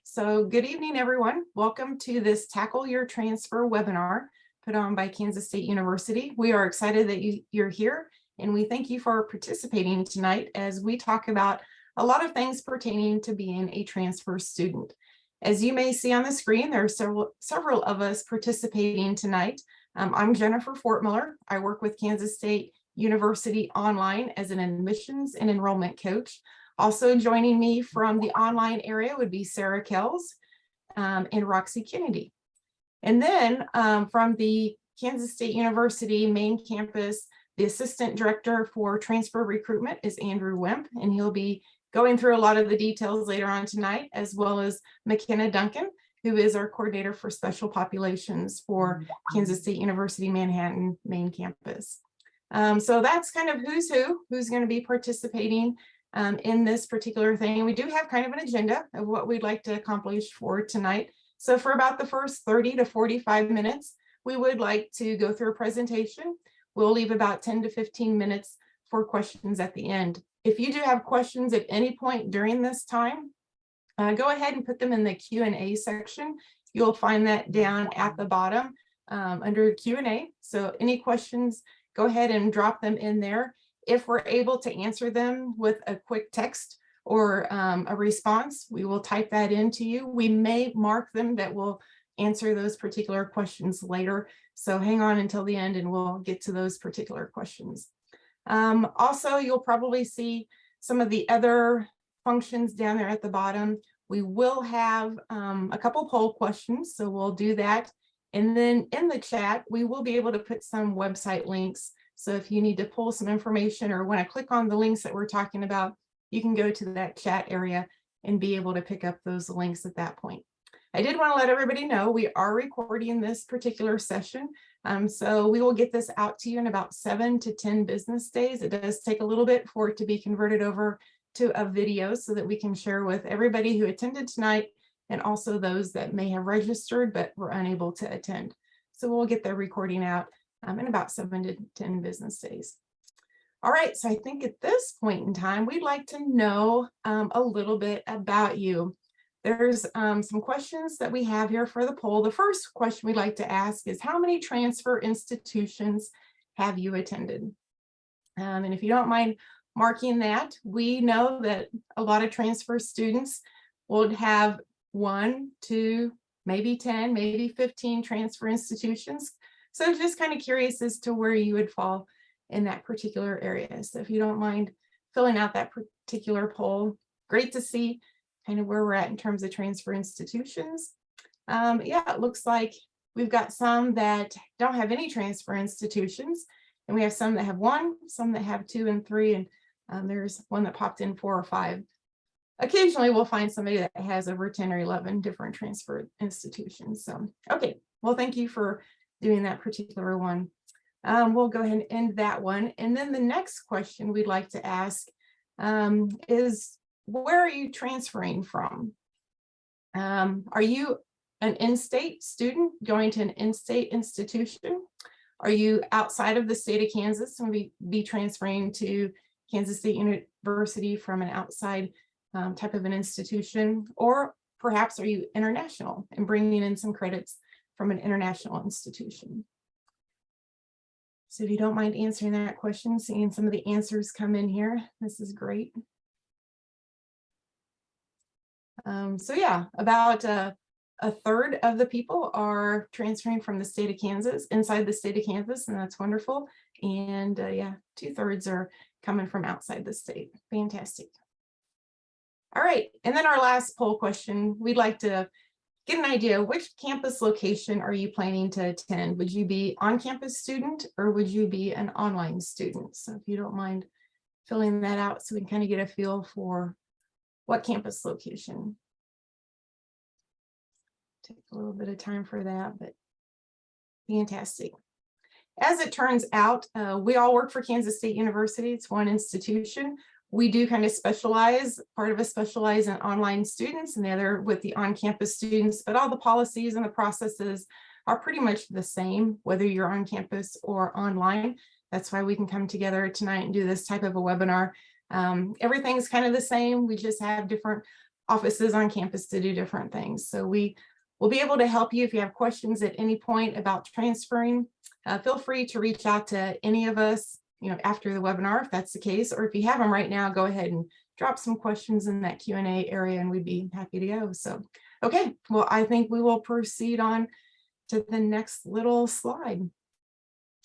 So good evening, everyone. Welcome to this Tackle Your Transfer webinar put on by Kansas State University. We are excited that you're here, and we thank you for participating tonight as we talk about a lot of things pertaining to being a transfer student. As you may see on the screen, there are several of us participating tonight. I'm Jennifer Fortmiller. I work with Kansas State University online as an admissions and enrollment coach. Also joining me from the online area would be Sarah Kells and Roxy Kennedy. And then from the Kansas State University main campus, the Assistant Director for Transfer Recruitment is Andrew Wimp, and he'll be going through a lot of the details later on tonight, as well as McKenna Duncan, who is our Coordinator for Special Populations for Kansas State University Manhattan main campus. So that's kind of who's going to be participating in this particular thing. We do have kind of an agenda of what we'd like to accomplish for tonight. So for about the first 30 to 45 minutes, we would like to go through a presentation. We'll leave about 10 to 15 minutes for questions at the end. If you do have questions at any point during this time, go ahead and put them in the Q&A section. You'll find that down at the bottom under Q&A. So any questions, go ahead and drop them in there. If we're able to answer them with a quick text or a response, we will type that into you. We may mark them that we'll answer those particular questions later. So hang on until the end and we'll get to those particular questions. Also, you'll probably see some of the other functions down there at the bottom. We will have a couple poll questions, so we'll do that. And then in the chat, we will be able to put some website links. So if you need to pull some information or want to click on the links that we're talking about, you can go to that chat area and be able to pick up those links at that point. I did want to let everybody know we are recording this particular session. So we will get this out to you in about 7 to 10 business days. It does take a little bit for it to be converted over to a video so that we can share with everybody who attended tonight and also those that may have registered but were unable to attend. So we'll get the recording out in about 7 to 10 business days. All right, so I think at this point in time, we'd like to know a little bit about you. There's some questions that we have here for the poll. The first question we'd like to ask is, how many transfer institutions have you attended? And if you don't mind marking that, we know that a lot of transfer students would have 1, 2, maybe 10, maybe 15 transfer institutions. So just kind of curious as to where you would fall in that particular area. So if you don't mind filling out that particular poll, great to see kind of where we're at in terms of transfer institutions. Yeah, it looks like we've got some that don't have any transfer institutions, and we have some that have 1, some that have 2 and 3, and there's one that popped in 4 or 5. Occasionally we'll find somebody that has over 10 or 11 different transfer institutions. So, okay, well, thank you for doing that particular one. We'll go ahead and end that one. And then the next question we'd like to ask is, where are you transferring from? Are you an in-state student going to an in-state institution? Are you outside of the state of Kansas and be transferring to Kansas State University from an outside type of an institution? Or perhaps are you international and bringing in some credits from an international institution? So if you don't mind answering that question, seeing some of the answers come in here, this is great. So yeah, about a third of the people are transferring from the state of Kansas, inside the state of Kansas, and that's wonderful. And yeah, 2/3 are coming from outside the state. Fantastic. All right, and then our last poll question, we'd like to get an idea, which campus location are you planning to attend? Would you be on-campus student or would you be an online student? So if you don't mind filling that out so we can kind of get a feel for what campus location. Take a little bit of time for that, but fantastic. As it turns out, we all work for Kansas State University. It's one institution. We do kind of specialize, part of us specialize in online students and the other with the on-campus students, but all the policies and the processes are pretty much the same, whether you're on campus or online. That's why we can come together tonight and do this type of a webinar. Everything's kind of the same. We just have different offices on campus to do different things. So we will be able to help you if you have questions at any point about transferring. Feel free to reach out to any of us, after the webinar, if that's the case, or if you have them right now, go ahead and drop some questions in that Q&A area and we'd be happy to go. So, okay, well, I think we will proceed on to the next little slide.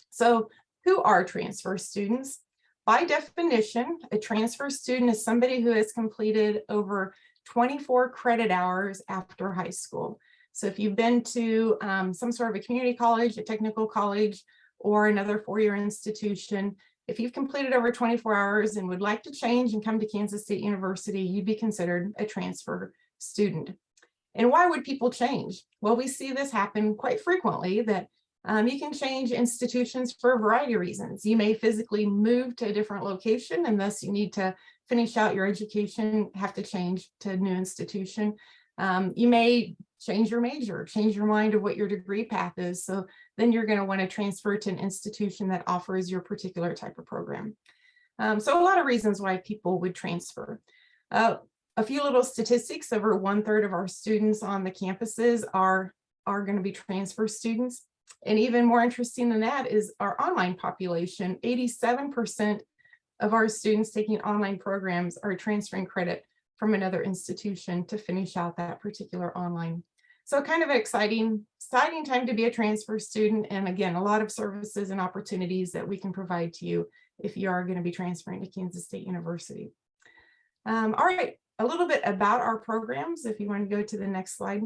So who are transfer students? By definition, a transfer student is somebody who has completed over 24 credit hours after high school. So if you've been to some sort of a community college, a technical college, or another four-year institution, if you've completed over 24 hours and would like to change and come to Kansas State University, you'd be considered a transfer student. And why would people change? Well, we see this happen quite frequently, that you can change institutions for a variety of reasons. You may physically move to a different location and thus you need to finish out your education, have to change to a new institution. You may change your major, change your mind of what your degree path is. So then you're going to want to transfer to an institution that offers your particular type of program. So a lot of reasons why people would transfer. A few little statistics: over 1/3 of our students on the campuses are going to be transfer students. And even more interesting than that is our online population. 87% of our students taking online programs are transferring credit from another institution to finish out that particular online. So kind of an exciting time to be a transfer student. And again, a lot of services and opportunities that we can provide to you if you are going to be transferring to Kansas State University. All right, a little bit about our programs, if you want to go to the next slide.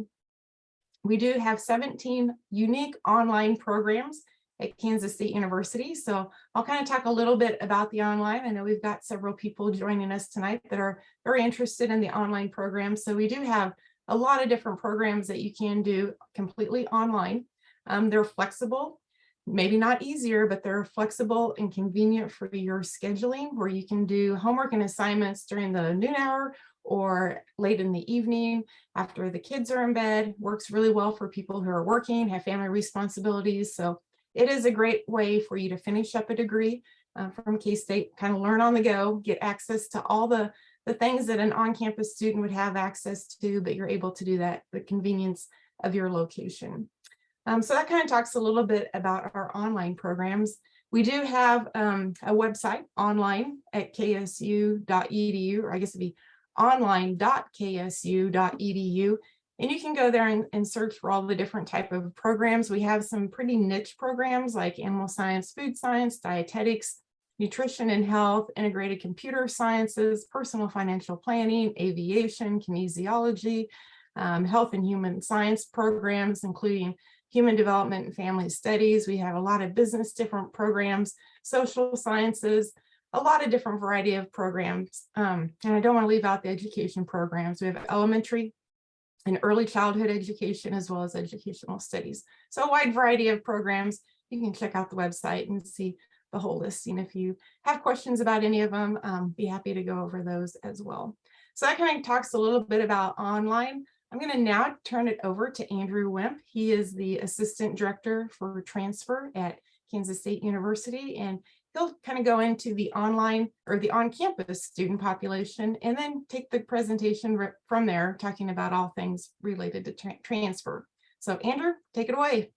We do have 17 unique online programs at Kansas State University. So I'll kind of talk a little bit about the online. I know we've got several people joining us tonight that are very interested in the online program. So we do have a lot of different programs that you can do completely online. They're flexible, maybe not easier, but they're flexible and convenient for your scheduling, where you can do homework and assignments during the noon hour or late in the evening after the kids are in bed. Works really well for people who are working, have family responsibilities. So it is a great way for you to finish up a degree from K-State, kind of learn on the go, get access to all the things that an on-campus student would have access to, but you're able to do that, the convenience of your location. So that kind of talks a little bit about our online programs. We do have a website online at ksu.edu, or I guess it'd be online.ksu.edu. And you can go there and search for all the different type of programs. We have some pretty niche programs like animal science, food science, dietetics, nutrition and health, integrated computer sciences, personal financial planning, aviation, kinesiology, health and human science programs, including human development and family studies. We have a lot of business, different programs, social sciences, a lot of different variety of programs. And I don't want to leave out the education programs. We have elementary and early childhood education, as well as educational studies. So a wide variety of programs. You can check out the website and see the whole listing. If you have questions about any of them, be happy to go over those as well. So that kind of talks a little bit about online. I'm going to now turn it over to Andrew Wimp. He is the Assistant Director for Transfer at Kansas State University, and he'll kind of go into the online or the on-campus student population and then take the presentation from there, talking about all things related to transfer. So Andrew, take it away.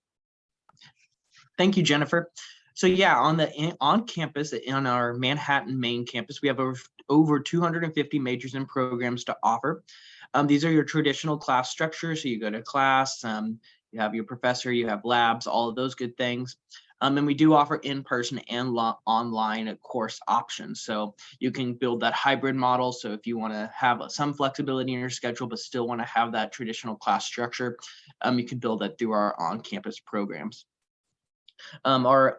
Thank you, Jennifer. So yeah, on campus, on our Manhattan main campus, we have over 250 majors and programs to offer. These are your traditional class structures. So you go to class, you have your professor, you have labs, all of those good things. And we do offer in-person and online course options. So you can build that hybrid model. So if you want to have some flexibility in your schedule, but still want to have that traditional class structure, you can build that through our on-campus programs. Our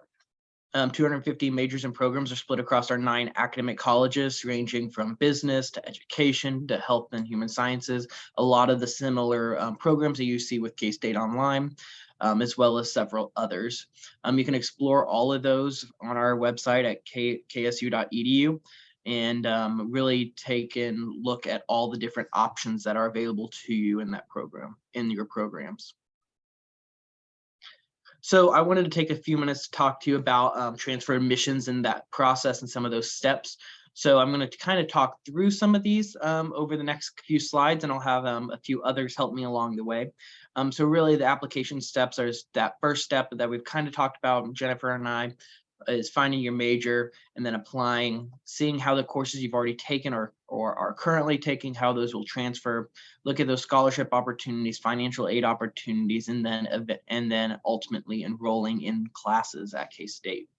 250 majors and programs are split across our 9 academic colleges, ranging from business to education to health and human sciences. A lot of the similar programs that you see with K-State Online, as well as several others. You can explore all of those on our website at ksu.edu and really take a look at all the different options that are available to you in that program, in your programs. So I wanted to take a few minutes to talk to you about transfer admissions and that process and some of those steps. So I'm going to kind of talk through some of these over the next few slides, and I'll have a few others help me along the way. So really the application steps are that first step that we've kind of talked about, Jennifer and I, is finding your major and then applying, seeing how the courses you've already taken or are currently taking, how those will transfer, look at those scholarship opportunities, financial aid opportunities, and then ultimately enrolling in classes at K-State.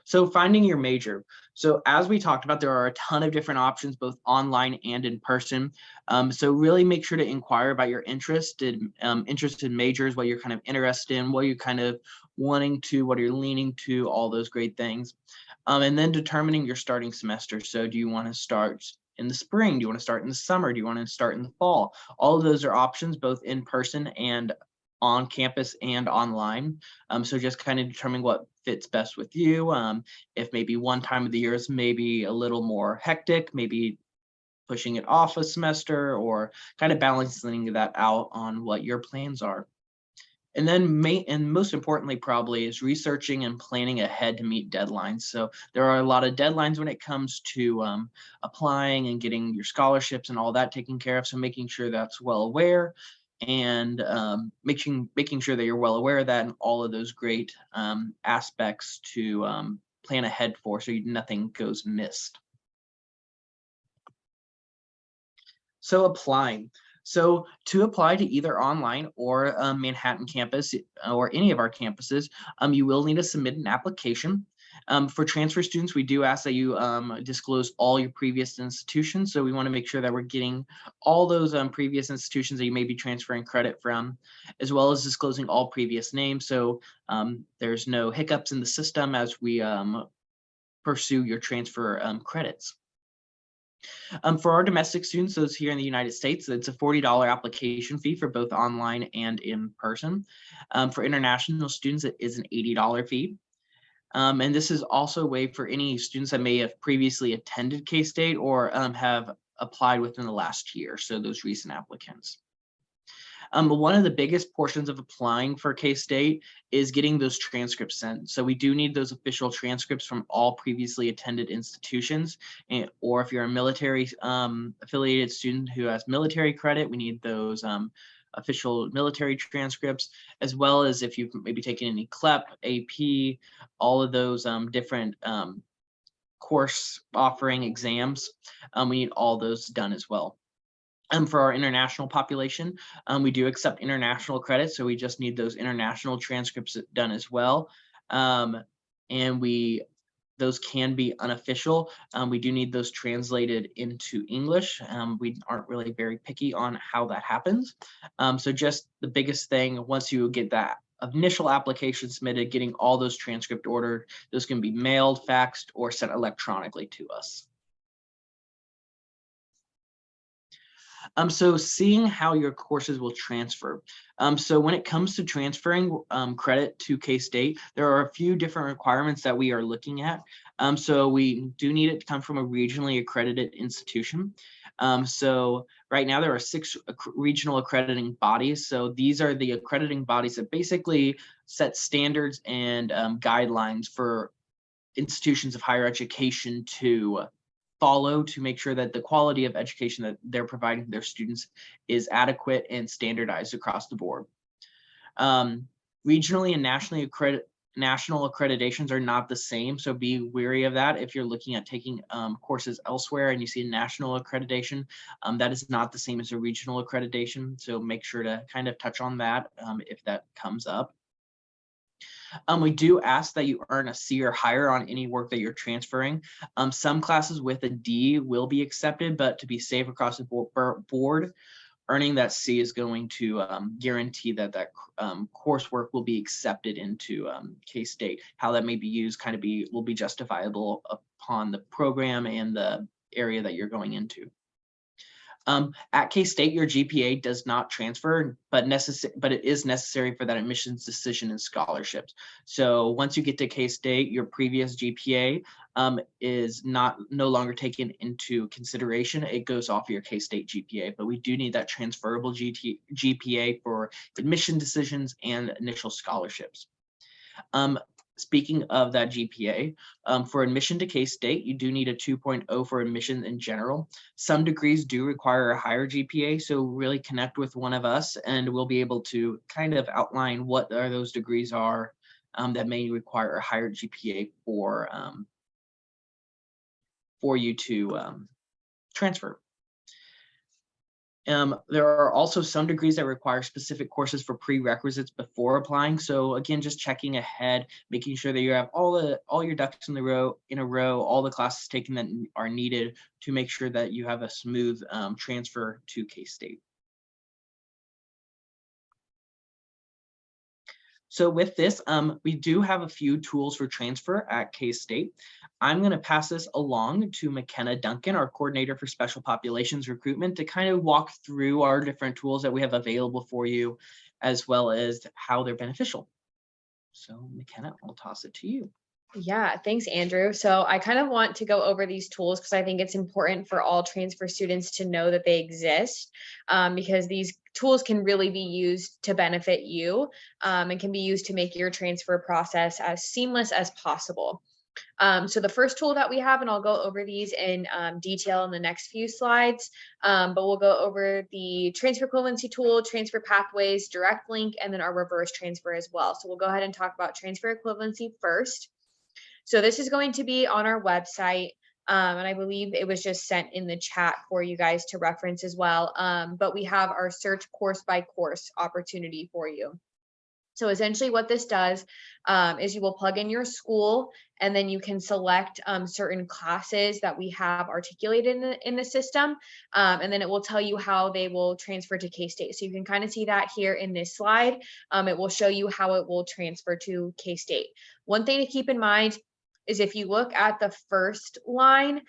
So finding your major. So as we talked about, there are a ton of different options, both online and in person. So really make sure to inquire about your interested majors, what you're kind of interested in, what you're kind of wanting to, what you're leaning to, all those great things. And then determining your starting semester. So do you want to start in the spring? Do you want to start in the summer? Do you want to start in the fall? All of those are options, both in person and on campus and online. So just kind of determining what fits best with you. If maybe one time of the year is maybe a little more hectic, maybe pushing it off a semester, or kind of balancing that out on what your plans are. And then most importantly, probably, is researching and planning ahead to meet deadlines. So there are a lot of deadlines when it comes to applying and getting your scholarships and all that taken care of. So making sure that's well aware, and making sure that you're well aware of that and all of those great aspects to plan ahead for, so nothing goes missed. So applying. So to apply to either online or Manhattan campus or any of our campuses, you will need to submit an application. For transfer students, we do ask that you disclose all your previous institutions. So we want to make sure that we're getting all those previous institutions that you may be transferring credit from, as well as disclosing all previous names. So there's no hiccups in the system as we pursue your transfer credits. For our domestic students, those here in the United States, it's a $40 application fee for both online and in person. For international students, it is an $80 fee. And this is also waived for any students that may have previously attended K-State or have applied within the last year, so those recent applicants. One of the biggest portions of applying for K-State is getting those transcripts sent. So we do need those official transcripts from all previously attended institutions, or if you're a military affiliated student who has military credit, we need those official military transcripts, as well as if you've maybe taken any CLEP, AP, all of those different course offering exams. We need all those done as well. For our international population, we do accept international credits, so we just need those international transcripts done as well. And those can be unofficial. We do need those translated into English. We aren't really very picky on how that happens. So just the biggest thing, once you get that initial application submitted, getting all those transcripts ordered, those can be mailed, faxed, or sent electronically to us. So seeing how your courses will transfer. So when it comes to transferring credit to K-State, there are a few different requirements that we are looking at. So we do need it to come from a regionally accredited institution. So right now there are 6 regional accrediting bodies. So these are the accrediting bodies that basically set standards and guidelines for institutions of higher education to follow, to make sure that the quality of education that they're providing to their students is adequate and standardized across the board. Regionally and national accreditations are not the same, so be wary of that. If you're looking at taking courses elsewhere and you see a national accreditation, that is not the same as a regional accreditation, so make sure to kind of touch on that if that comes up. We do ask that you earn a C or higher on any work that you're transferring. Some classes with a D will be accepted, but to be safe across the board, earning that C is going to guarantee that coursework will be accepted into K-State. How that may be used will be justifiable upon the program and the area that you're going into. At K-State, your GPA does not transfer, but it is necessary for that admissions decision and scholarships. So once you get to K-State, your previous GPA is no longer taken into consideration. It goes off your K-State GPA, but we do need that transferable GPA for admission decisions and initial scholarships. Speaking of that GPA, for admission to K-State, you do need a 2.0 for admission in general. Some degrees do require a higher GPA, so really connect with one of us and we'll be able to kind of outline what are those degrees are that may require a higher GPA for you to transfer. There are also some degrees that require specific courses for prerequisites before applying. So again, just checking ahead, making sure that you have all your ducks in a row, all the classes taken that are needed to make sure that you have a smooth transfer to K-State. So with this, we do have a few tools for transfer at K-State. I'm going to pass this along to McKenna Duncan, our coordinator for special populations recruitment, to kind of walk through our different tools that we have available for you, as well as how they're beneficial. So McKenna, I'll toss it to you. Yeah, thanks, Andrew. So I kind of want to go over these tools because I think it's important for all transfer students to know that they exist, because these tools can really be used to benefit you and can be used to make your transfer process as seamless as possible. So the first tool that we have, and I'll go over these in detail in the next few slides, but we'll go over the transfer equivalency tool, transfer pathways, direct link, and then our reverse transfer as well. So we'll go ahead and talk about transfer equivalency first. So this is going to be on our website, and I believe it was just sent in the chat for you guys to reference as well. But we have our search course by course opportunity for you. So essentially what this does is you will plug in your school and then you can select certain classes that we have articulated in the system. And then it will tell you how they will transfer to K-State. So you can kind of see that here in this slide. It will show you how it will transfer to K-State. One thing to keep in mind is if you look at the first line,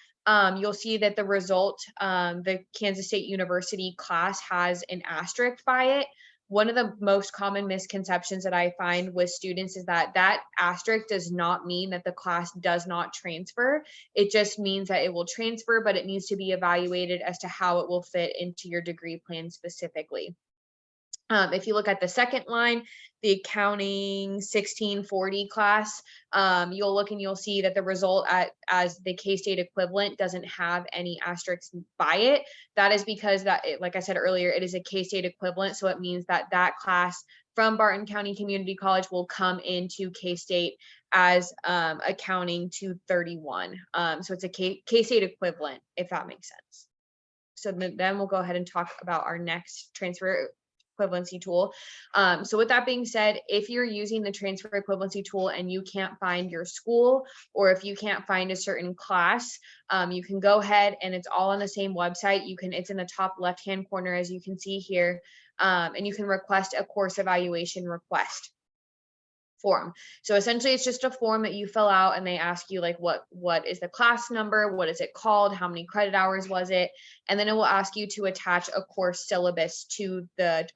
you'll see that the result, the Kansas State University class has an asterisk by it. One of the most common misconceptions that I find with students is that that asterisk does not mean that the class does not transfer. It just means that it will transfer, but it needs to be evaluated as to how it will fit into your degree plan specifically. If you look at the second line, the accounting 1640 class, you'll look and you'll see that the result as the K-State equivalent doesn't have any asterisks by it. That is because like I said earlier, it is a K-State equivalent. So it means that that class from Barton County Community College will come into K-State as accounting 231. So it's a K-State equivalent, if that makes sense. So then we'll go ahead and talk about our next transfer equivalency tool. So with that being said, if you're using the transfer equivalency tool and you can't find your school, or if you can't find a certain class, you can go ahead and it's all on the same website. It's in the top left-hand corner, as you can see here, and you can request a course evaluation request form. So essentially it's just a form that you fill out and they ask you like what is the class number, what is it called, how many credit hours was it, and then it will ask you to attach a course syllabus to the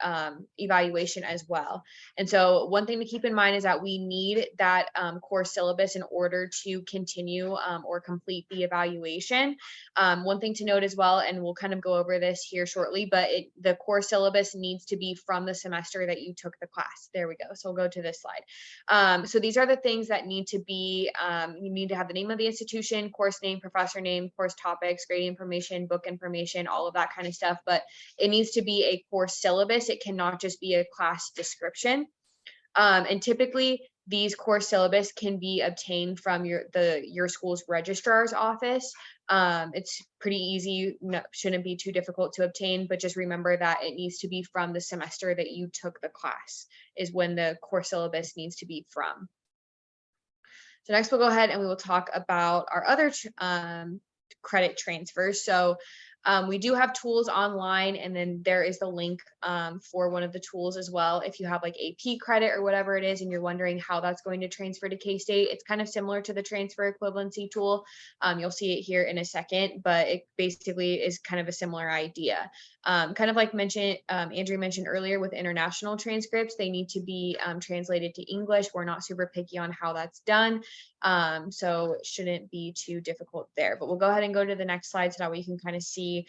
evaluation as well. And so one thing to keep in mind is that we need that course syllabus in order to continue or complete the evaluation. One thing to note as well, and we'll kind of go over this here shortly, but the course syllabus needs to be from the semester that you took the class. There we go. So we'll go to this slide. So these are the things that need to be, you need to have the name of the institution, course name, professor name, course topics, grade information, book information, all of that kind of stuff, but it needs to be a course syllabus. It cannot just be a class description. And typically these course syllabus can be obtained from your school's registrar's office. It's pretty easy, shouldn't be too difficult to obtain, but just remember that it needs to be from the semester that you took the class is when the course syllabus needs to be from. So next we'll go ahead and we will talk about our other credit transfers. So we do have tools online, and then there is the link for one of the tools as well. If you have like AP credit or whatever it is, and you're wondering how that's going to transfer to K-State, it's kind of similar to the transfer equivalency tool. You'll see it here in a second, but it basically is kind of a similar idea. Kind of like Andrew mentioned earlier with international transcripts, they need to be translated to English. We're not super picky on how that's done. So it shouldn't be too difficult there, but we'll go ahead and go to the next slide so that way you can kind of see.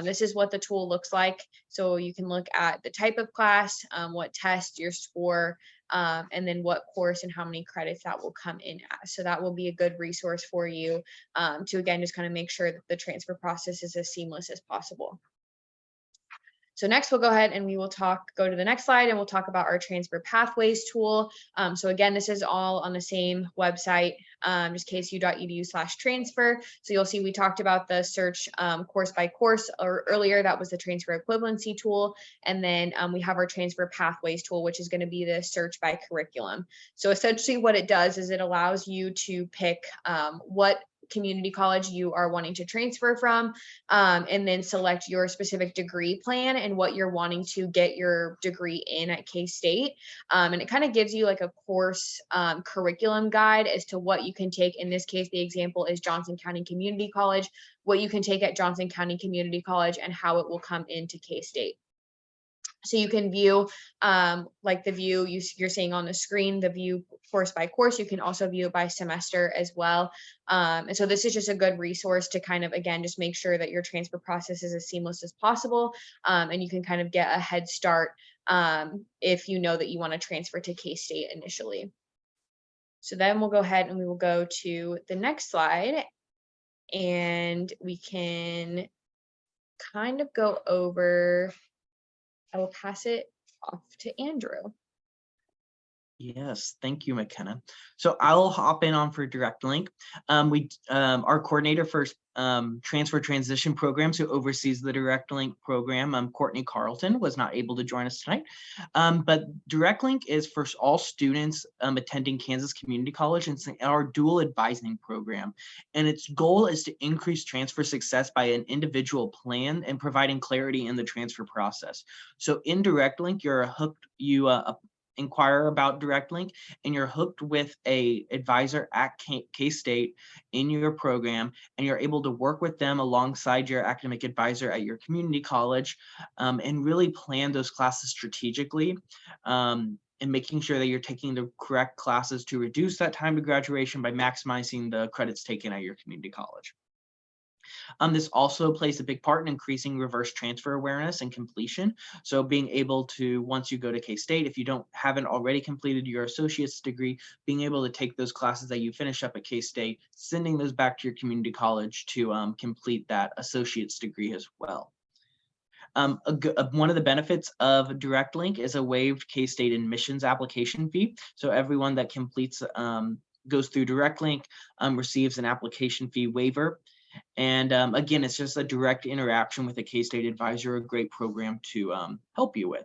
This is what the tool looks like. So you can look at the type of class, what test, your score, and then what course and how many credits that will come in as. So that will be a good resource for you to, again, just kind of make sure that the transfer process is as seamless as possible. So next we'll go ahead and we will go to the next slide and we'll talk about our transfer pathways tool. So again, this is all on the same website, just ksu.edu/transfer. So you'll see we talked about the search course by course, or earlier that was the transfer equivalency tool. And then we have our transfer pathways tool, which is going to be the search by curriculum. So essentially what it does is it allows you to pick what community college you are wanting to transfer from, and then select your specific degree plan and what you're wanting to get your degree in at K-State. And it kind of gives you like a course curriculum guide as to what you can take. In this case, the example is Johnson County Community College, what you can take at Johnson County Community College and how it will come into K-State. So you can view like the view you're seeing on the screen, the view course by course. You can also view it by semester as well. And so this is just a good resource to kind of, again, just make sure that your transfer process is as seamless as possible. And you can kind of get a head start if you know that you want to transfer to K-State initially. So then we'll go ahead and we will go to the next slide and we can kind of go over. I will pass it off to Andrew. Yes, thank you, McKenna. So I'll hop in on for Direct Link. Our coordinator for transfer transition programs who oversees the Direct Link program, Courtney Carlton, was not able to join us tonight. But Direct Link is for all students attending Kansas Community College, and it's our dual advising program. And its goal is to increase transfer success by an individual plan and providing clarity in the transfer process. So in Direct Link, you inquire about Direct Link and you're hooked with a advisor at K-State in your program, and you're able to work with them alongside your academic advisor at your community college and really plan those classes strategically and making sure that you're taking the correct classes to reduce that time to graduation by maximizing the credits taken at your community college. This also plays a big part in increasing reverse transfer awareness and completion. So being able to, once you go to K-State, if you haven't already completed your associate's degree, being able to take those classes that you finish up at K-State, sending those back to your community college to complete that associate's degree as well. One of the benefits of Direct Link is a waived K-State admissions application fee. So everyone that completes, goes through Direct Link receives an application fee waiver. And again, it's just a direct interaction with a K-State advisor, a great program to help you with.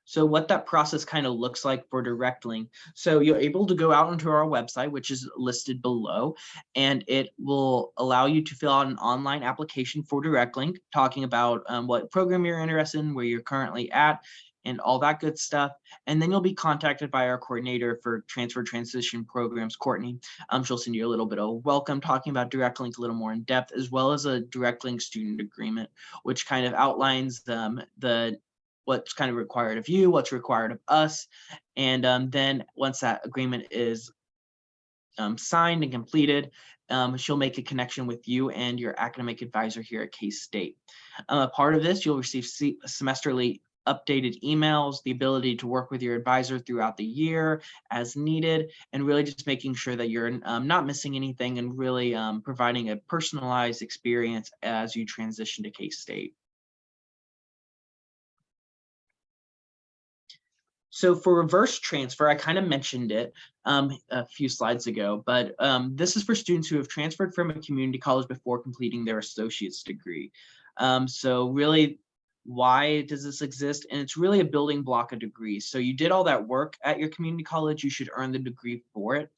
So what that process kind of looks like for Direct Link. So you're able to go out onto our website, which is listed below, and it will allow you to fill out an online application for Direct Link, talking about what program you're interested in, where you're currently at, and all that good stuff. And then you'll be contacted by our coordinator for transfer transition programs, Courtney. She'll send you a little bit of welcome, talking about Direct Link a little more in depth, as well as a Direct Link student agreement, which kind of outlines what's kind of required of you, what's required of us. And then once that agreement is signed and completed, she'll make a connection with you and your academic advisor here at K-State. A part of this, you'll receive semesterly updated emails, the ability to work with your advisor throughout the year as needed, and really just making sure that you're not missing anything and really providing a personalized experience as you transition to K-State. So for reverse transfer, I kind of mentioned it a few slides ago, but this is for students who have transferred from a community college before completing their associate's degree. So really, why does this exist? And it's really a building block of degrees. So you did all that work at your community college, you should earn the degree for it,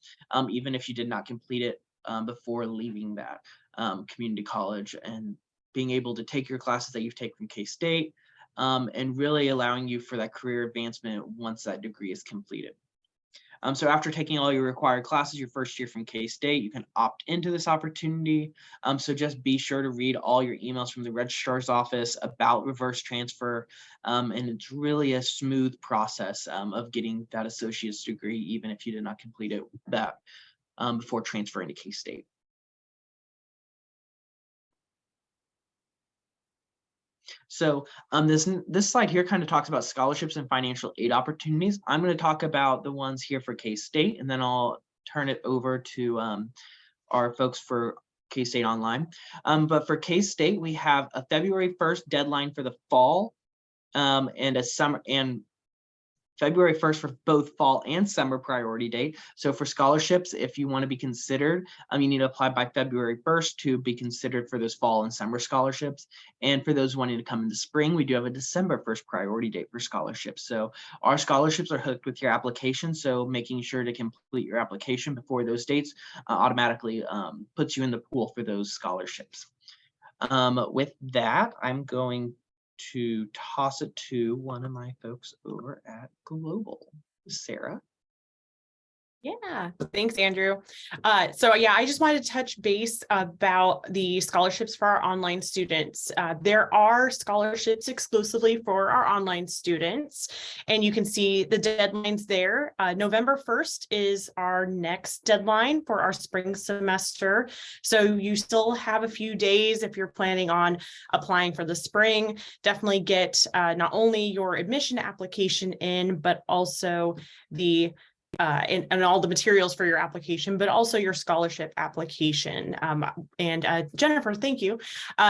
even if you did not complete it before leaving that community college, and being able to take your classes that you've taken from K-State, and really allowing you for that career advancement once that degree is completed. So after taking all your required classes your first year from K-State, you can opt into this opportunity. So just be sure to read all your emails from the registrar's office about reverse transfer. And it's really a smooth process of getting that associate's degree, even if you did not complete it before transferring to K-State. So this slide here kind of talks about scholarships and financial aid opportunities. I'm going to talk about the ones here for K-State, and then I'll turn it over to our folks for K-State Online. But for K-State, we have a February 1st deadline for the fall and a summer, and February 1st for both fall and summer priority date. So for scholarships, if you want to be considered, you need to apply by February 1st to be considered for those fall and summer scholarships. And for those wanting to come in the spring, we do have a December 1st priority date for scholarships. So our scholarships are hooked with your application. So making sure to complete your application before those dates automatically puts you in the pool for those scholarships. With that, I'm going to toss it to one of my folks over at Global, Sarah. Yeah, thanks, Andrew. So yeah, I just wanted to touch base about the scholarships for our online students. There are scholarships exclusively for our online students, and you can see the deadlines there. November 1st is our next deadline for our spring semester. So you still have a few days if you're planning on applying for the spring. Definitely get not only your admission application in, but also the and all the materials for your application, but also your scholarship application. And Jennifer, thank you.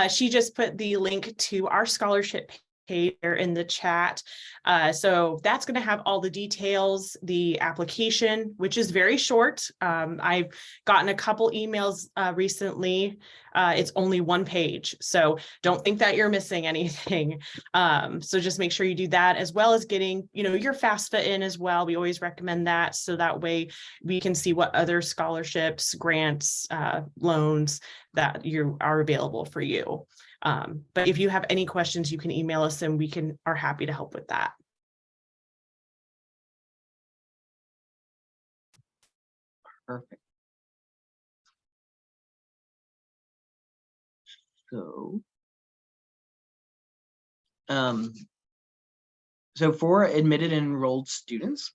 She just put the link to our scholarship page there in the chat. So that's going to have all the details, the application, which is very short. I've gotten a couple emails recently. It's only one page, so don't think that you're missing anything. So just make sure you do that, as well as getting, your FAFSA in as well. We always recommend that, so that way we can see what other scholarships, grants, loans that are available for you. But if you have any questions, you can email us and we are happy to help with that. Perfect. So for admitted and enrolled students,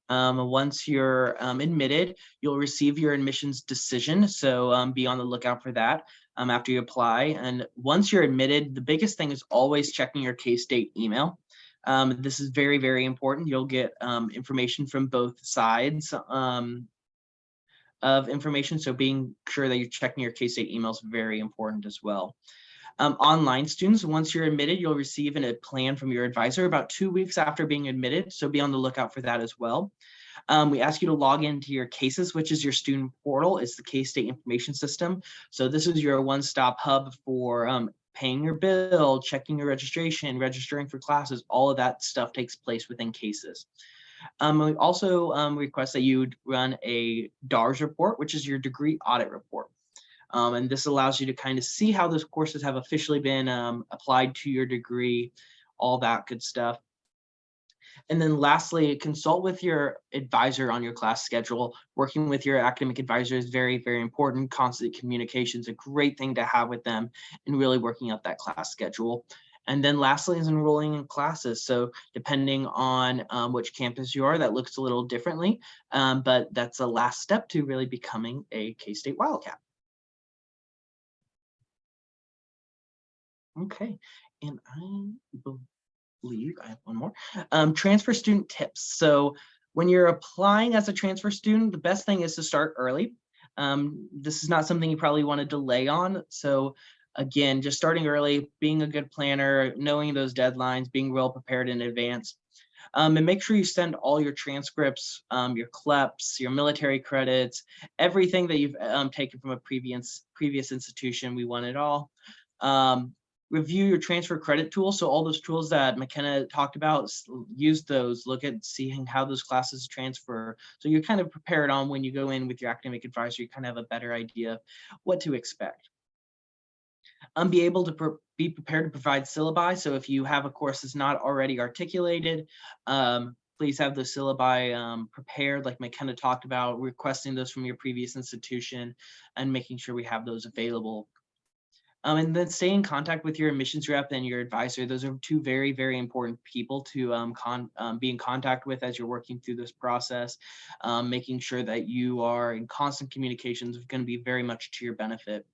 once you're admitted, you'll receive your admissions decision. So be on the lookout for that after you apply. And once you're admitted, the biggest thing is always checking your K-State email. This is very, very important. You'll get information from both sides of information. So being sure that you're checking your K-State email is very important as well. Online students, once you're admitted, you'll receive a plan from your advisor about 2 weeks after being admitted. So be on the lookout for that as well. We ask you to log into your cases, which is your student portal. It's the K-State information system. So this is your one-stop hub for paying your bill, checking your registration, registering for classes. All of that stuff takes place within cases. We also request that you run a DARS report, which is your degree audit report. And this allows you to kind of see how those courses have officially been applied to your degree, all that good stuff. And then lastly, consult with your advisor on your class schedule. Working with your academic advisor is very, very important. Constant communication is a great thing to have with them and really working out that class schedule. And then lastly is enrolling in classes. So depending on which campus you are, that looks a little differently, but that's a last step to really becoming a K-State Wildcat. Okay, and I believe I have one more. Transfer student tips. So when you're applying as a transfer student, the best thing is to start early. This is not something you probably want to delay on. So again, just starting early, being a good planner, knowing those deadlines, being well prepared in advance. And make sure you send all your transcripts, your CLEPs, your military credits, everything that you've taken from a previous institution. We want it all. Review your transfer credit tools. So all those tools that McKenna talked about, use those, look at seeing how those classes transfer. So you're kind of prepared on when you go in with your academic advisor, you kind of have a better idea of what to expect. Be able to be prepared to provide syllabi. So if you have a course that's not already articulated, please have the syllabi prepared, like McKenna talked about, requesting those from your previous institution and making sure we have those available. And then stay in contact with your admissions rep and your advisor. Those are two very, very important people to be in contact with as you're working through this process. Making sure that you are in constant communications is going to be very much to your benefit.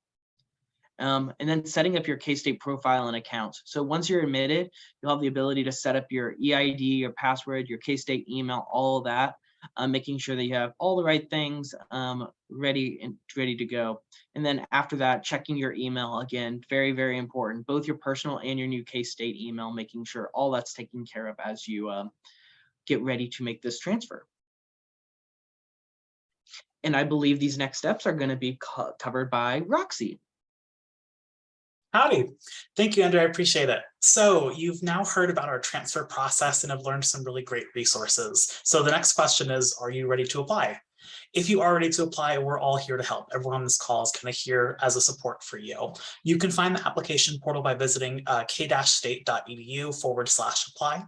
And then setting up your K-State profile and accounts. So once you're admitted, you'll have the ability to set up your EID, your password, your K-State email, all of that, making sure that you have all the right things ready to go. And then after that, checking your email again, very, very important, both your personal and your new K-State email, making sure all that's taken care of as you get ready to make this transfer. And I believe these next steps are going to be covered by Roxy. Howdy. Thank you, Andrew. I appreciate it. So you've now heard about our transfer process and have learned some really great resources. So the next question is, are you ready to apply? If you are ready to apply, we're all here to help. Everyone on this call is kind of here as a support for you. You can find the application portal by visiting k-state.edu/apply.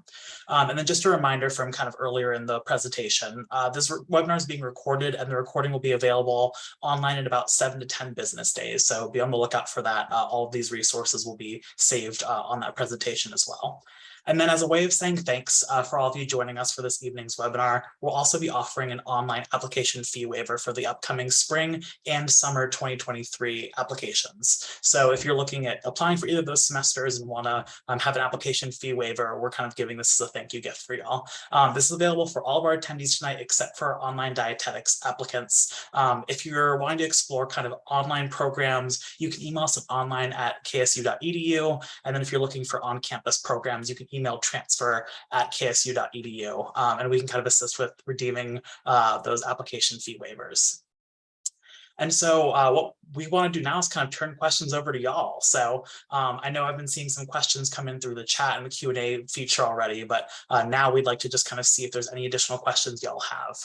And then just a reminder from kind of earlier in the presentation, this webinar is being recorded and the recording will be available online in about 7 to 10 business days. So be on the lookout for that. All of these resources will be saved on that presentation as well. And then as a way of saying thanks for all of you joining us for this evening's webinar, we'll also be offering an online application fee waiver for the upcoming spring and summer 2023 applications. So if you're looking at applying for either of those semesters and want to have an application fee waiver, we're kind of giving this as a thank you gift for y'all. This is available for all of our attendees tonight, except for our online dietetics applicants. If you're wanting to explore kind of online programs, you can email us at online@ksu.edu. And then if you're looking for on-campus programs, you can email transfer@ksu.edu, and we can kind of assist with redeeming those application fee waivers. And so what we want to do now is kind of turn questions over to y'all. So I know I've been seeing some questions come in through the chat and the Q&A feature already, but now we'd like to just kind of see if there's any additional questions y'all have.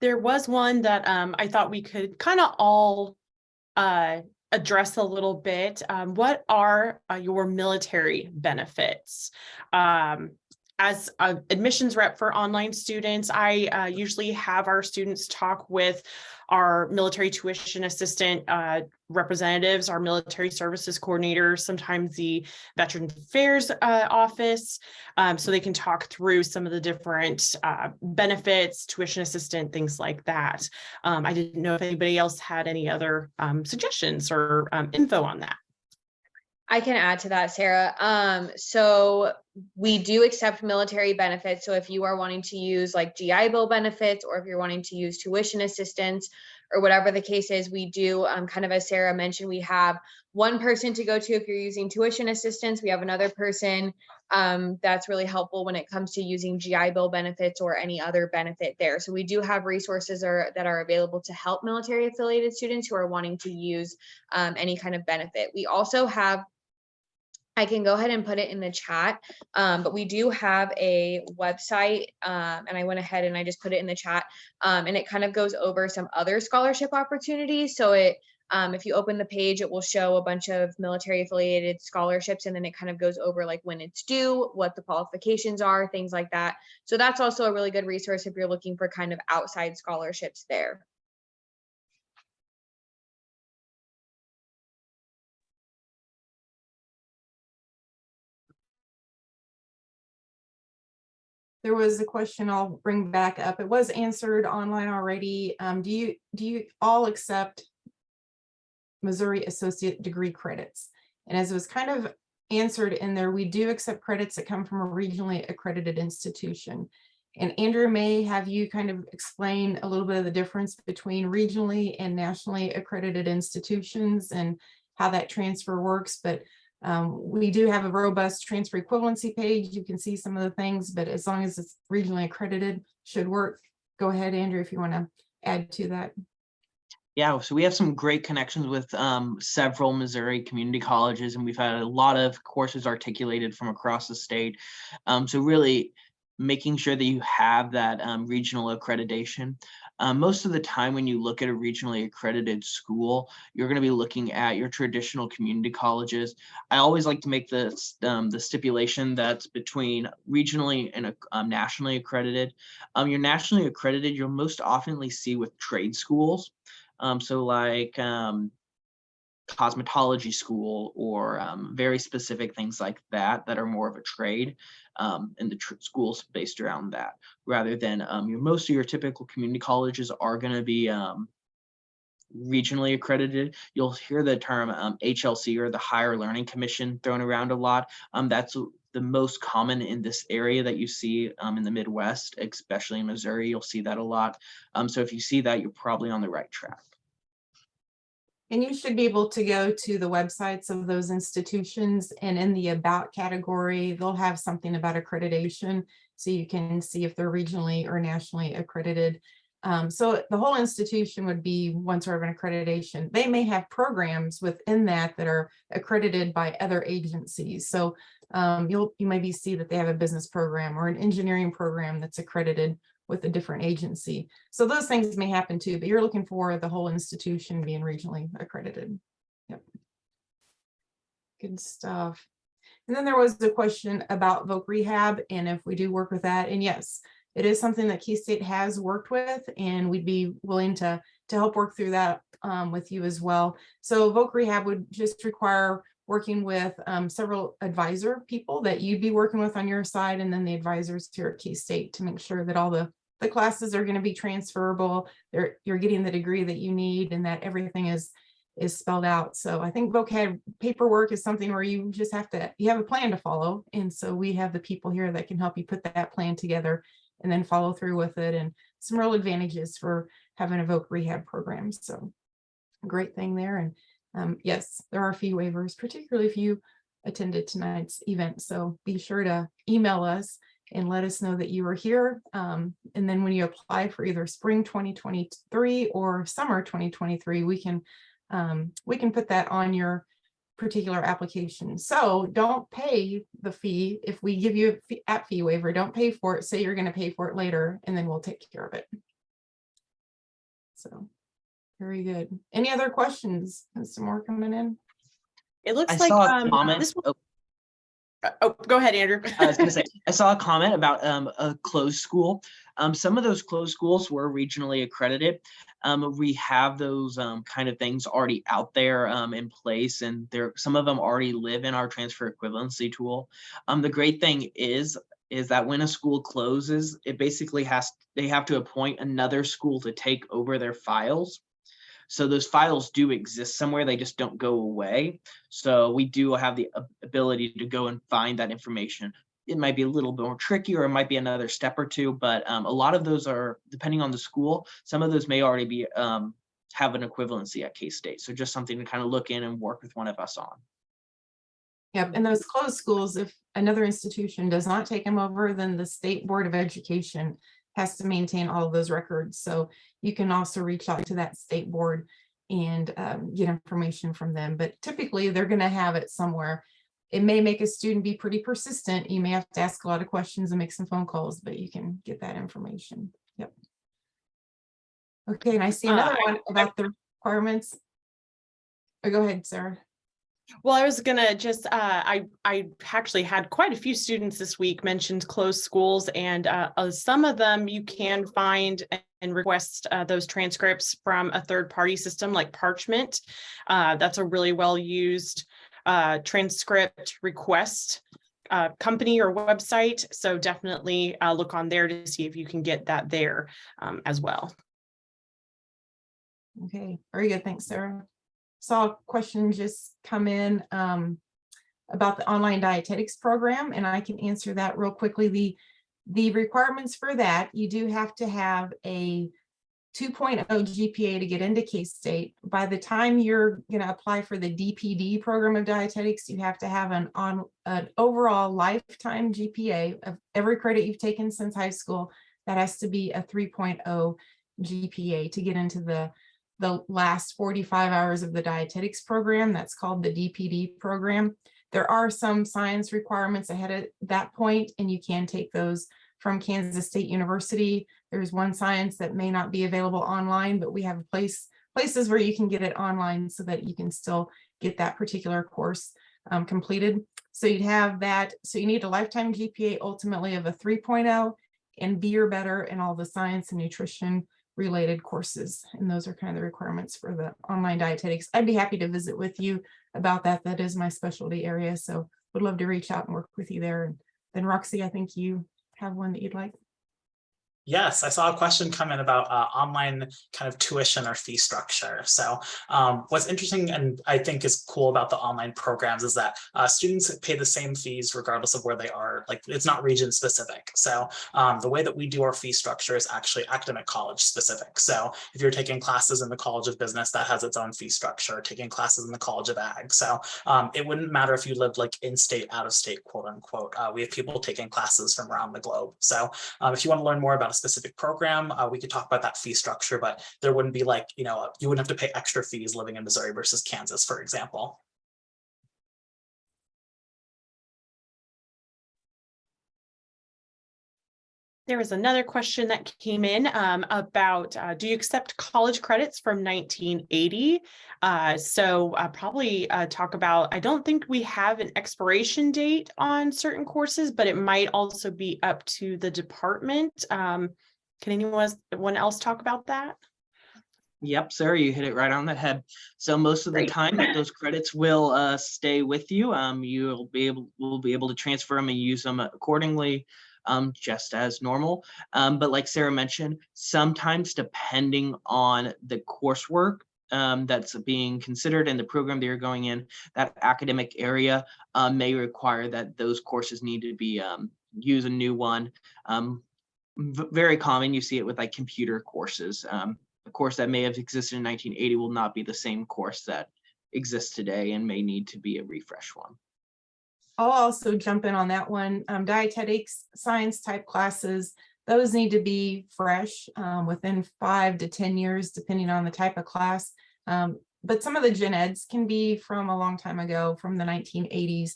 There was one that I thought we could kind of all address a little bit. What are your military benefits? As an admissions rep for online students, I usually have our students talk with our military tuition assistant representatives, our military services coordinators, sometimes the Veterans Affairs office, so they can talk through some of the different benefits, tuition assistant, things like that. I didn't know if anybody else had any other suggestions or info on that. I can add to that, Sarah. So we do accept military benefits. So if you are wanting to use like GI Bill benefits, or if you're wanting to use tuition assistance or whatever the case is, we do kind of, as Sarah mentioned, we have one person to go to if you're using tuition assistance. We have another person that's really helpful when it comes to using GI Bill benefits or any other benefit there. So we do have resources that are available to help military affiliated students who are wanting to use any kind of benefit. We also have, I can go ahead and put it in the chat, but we do have a website, and I went ahead and I just put it in the chat, and it kind of goes over some other scholarship opportunities. So if you open the page, it will show a bunch of military affiliated scholarships, and then it kind of goes over like when it's due, what the qualifications are, things like that. So that's also a really good resource if you're looking for kind of outside scholarships there. There was a question I'll bring back up. It was answered online already. Do you all accept Missouri associate degree credits? And as it was kind of answered in there, we do accept credits that come from a regionally accredited institution. And Andrew may have you kind of explain a little bit of the difference between regionally and nationally accredited institutions and how that transfer works. But we do have a robust transfer equivalency page. You can see some of the things, but as long as it's regionally accredited, should work. Go ahead, Andrew, if you want to add to that. Yeah, so we have some great connections with several Missouri community colleges, and we've had a lot of courses articulated from across the state. So really making sure that you have that regional accreditation. Most of the time when you look at a regionally accredited school, you're going to be looking at your traditional community colleges. I always like to make the stipulation that's between regionally and nationally accredited. Your nationally accredited, you'll most oftenly see with trade schools. So like cosmetology school or very specific things like that that are more of a trade, and the schools based around that, rather than most of your typical community colleges are going to be regionally accredited. You'll hear the term HLC, or the Higher Learning Commission, thrown around a lot. That's the most common in this area that you see in the Midwest, especially in Missouri. You'll see that a lot. So if you see that, you're probably on the right track. And you should be able to go to the websites of those institutions, and in the About category, they'll have something about accreditation, so you can see if they're regionally or nationally accredited. So the whole institution would be one sort of an accreditation. They may have programs within that that are accredited by other agencies. So you maybe see that they have a business program or an engineering program that's accredited with a different agency. So those things may happen too, but you're looking for the whole institution being regionally accredited. Yep. Good stuff. And then there was a question about voc rehab and if we do work with that. And yes, it is something that K-State has worked with, and we'd be willing to help work through that with you as well. So voc rehab would just require working with several advisor people that you'd be working with on your side, and then the advisors here at K-State to make sure that all the classes are going to be transferable, you're getting the degree that you need, and that everything is spelled out. So I think vocab paperwork is something where you just have a plan to follow. And so we have the people here that can help you put that plan together and then follow through with it, and some real advantages for having a voc rehab program. So great thing there. And yes, there are fee waivers, particularly if you attended tonight's event. So be sure to email us and let us know that you were here. And then when you apply for either spring 2023 or summer 2023, we can put that on your particular application. So don't pay the fee. If we give you a fee waiver, don't pay for it. Say you're going to pay for it later, and then we'll take care of it. So very good. Any other questions? And some more coming in. It looks I like saw a comment. this one. Oh, go ahead, Andrew. I was going to say, I saw a comment about a closed school. Some of those closed schools were regionally accredited. We have those kind of things already out there in place, and some of them already live in our transfer equivalency tool. The great thing is that when a school closes, it basically they have to appoint another school to take over their files. So those files do exist somewhere, they just don't go away. So we do have the ability to go and find that information. It might be a little bit more tricky, or it might be another step or two, but a lot of those are, depending on the school, some of those may already be have an equivalency at K-State. So just something to kind of look in and work with one of us on. Yep, and those closed schools, if another institution does not take them over, then the State Board of Education has to maintain all of those records. So you can also reach out to that state board and get information from them. But typically they're going to have it somewhere. It may make a student be pretty persistent. You may have to ask a lot of questions and make some phone calls, but you can get that information. Yep. Okay, and I see another one about the requirements. Oh, go ahead, Sarah. Well, I was gonna just, I actually had quite a few students this week mentioned closed schools, and some of them you can find and request those transcripts from a third-party system like Parchment. That's a really well-used transcript request company or website. So definitely look on there to see if you can get that there as well. Okay, very good. Thanks, Sarah. Saw a question just come in about the online dietetics program, and I can answer that real quickly. The requirements for that, you do have to have a 2.0 GPA to get into K-State. By the time you're going to apply for the DPD program of dietetics, you have to have an overall lifetime GPA of every credit you've taken since high school. That has to be a 3.0 GPA to get into the last 45 hours of the dietetics program. That's called the DPD program. There are some science requirements ahead of that point, and you can take those from Kansas State University. There's one science that may not be available online, but we have places where you can get it online so that you can still get that particular course completed. So you'd have that. So you need a lifetime GPA ultimately of a 3.0 and B or better in all the science and nutrition related courses. And those are kind of the requirements for the online dietetics. I'd be happy to visit with you about that. That is my specialty area. So would love to reach out and work with you there. And then Roxy, I think you have one that you'd like. Yes, I saw a question come in about online kind of tuition or fee structure. So what's interesting and I think is cool about the online programs is that students pay the same fees regardless of where they are. Like it's not region specific. So the way that we do our fee structure is actually academic college specific. So if you're taking classes in the College of Business, that has its own fee structure, taking classes in the College of Ag. So it wouldn't matter if you lived like in state, out of state, quote unquote. We have people taking classes from around the globe. So if you want to learn more about a specific program, we could talk about that fee structure, but there wouldn't be like, you wouldn't have to pay extra fees living in Missouri versus Kansas, for example. There was another question that came in about, do you accept college credits from 1980? So probably talk about, I don't think we have an expiration date on certain courses, but it might also be up to the department. Can anyone else talk about that? Yep, Sarah, you hit it right on the head. So most of the Great. time those credits will stay with you. We'll be able to transfer them and use them accordingly, just as normal. But like Sarah mentioned, sometimes depending on the coursework that's being considered and the program that you're going in, that academic area may require that those courses need to be use a new one. Very common, you see it with like computer courses. A course that may have existed in 1980 will not be the same course that exists today and may need to be a refresh one. I'll also jump in on that one. Dietetics, science type classes, those need to be fresh within 5 to 10 years, depending on the type of class. But some of the gen eds can be from a long time ago, from the 1980s.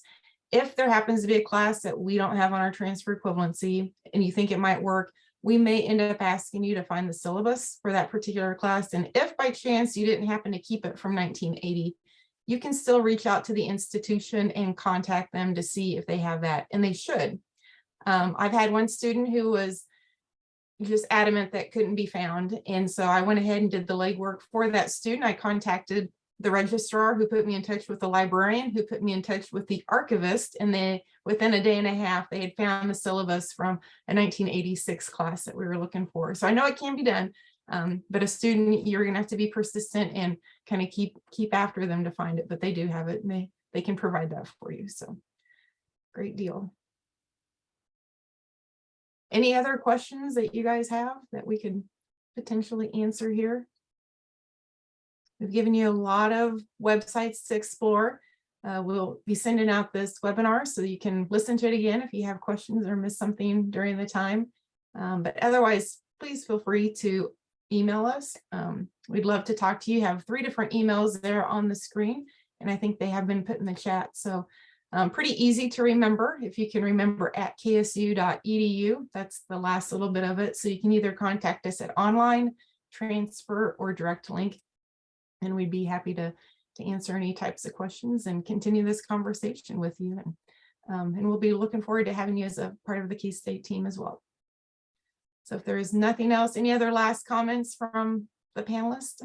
If there happens to be a class that we don't have on our transfer equivalency and you think it might work, we may end up asking you to find the syllabus for that particular class. And if by chance you didn't happen to keep it from 1980, you can still reach out to the institution and contact them to see if they have that, and they should. I've had one student who was just adamant that couldn't be found. And so I went ahead and did the legwork for that student. I contacted the registrar, who put me in touch with the librarian, who put me in touch with the archivist, and within a day and a half, they had found the syllabus from a 1986 class that we were looking for. So I know it can be done, but a student, you're gonna have to be persistent and kind of keep after them to find it, but they do have it, and they can provide that for you. So great deal. Any other questions that you guys have that we could potentially answer here? We've given you a lot of websites to explore. We'll be sending out this webinar so you can listen to it again if you have questions or miss something during the time. But otherwise, please feel free to email us. We'd love to talk to you. You have 3 different emails there on the screen, and I think they have been put in the chat. So pretty easy to remember. If you can remember at ksu.edu, that's the last little bit of it. So you can either contact us at online, transfer, or direct link. And we'd be happy to answer any types of questions and continue this conversation with you. And we'll be looking forward to having you as a part of the K-State team as well. So if there is nothing else, any other last comments from the panelists?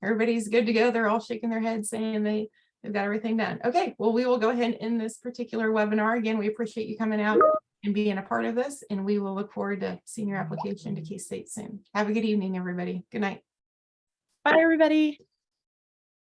Everybody's good to go. They're all shaking their heads saying they've got everything done. Okay, well, we will go ahead and end this particular webinar. Again, we appreciate you coming out and being a part of this, and we will look forward to seeing your application to K-State soon. Have a good evening, everybody. Good night. Bye, everybody.